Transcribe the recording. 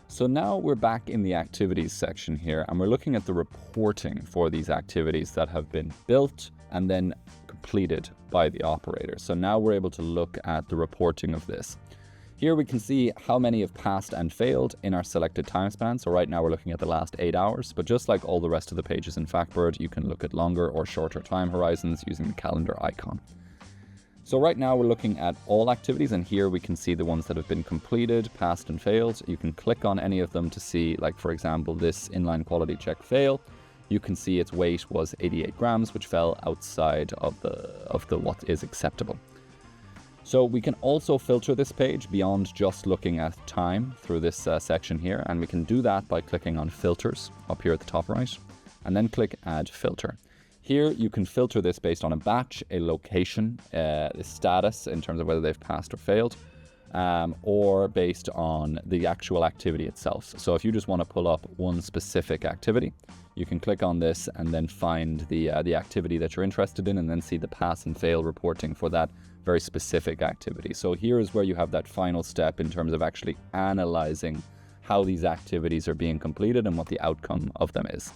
So now we're back in the activities section here, and we're looking at the reporting for these activities that have been built and then completed by the operator. So now we're able to look at the reporting of this. Here we can see how many have passed and failed in our selected time span. So right now we're looking at the last 8 hours, but just like all the rest of the pages in Factbird, you can look at longer or shorter time horizons using the calendar icon. So right now we're looking at all activities, and here we can see the ones that have been completed, passed and failed. You can click on any of them to see, like for example, this inline quality check fail. You can see its weight was 88 grams, which fell outside of the what is acceptable. So we can also filter this page beyond just looking at time through this section here, and we can do that by clicking on filters up here at the top right, and then click add filter. Here you can filter this based on a batch, a location, the status in terms of whether they've passed or failed, or based on the actual activity itself. So if you just want to pull up one specific activity, you can click on this and then find the activity that you're interested in, and then see the pass and fail reporting for that very specific activity. So here is where you have that final step in terms of actually analyzing how these activities are being completed and what the outcome of them is.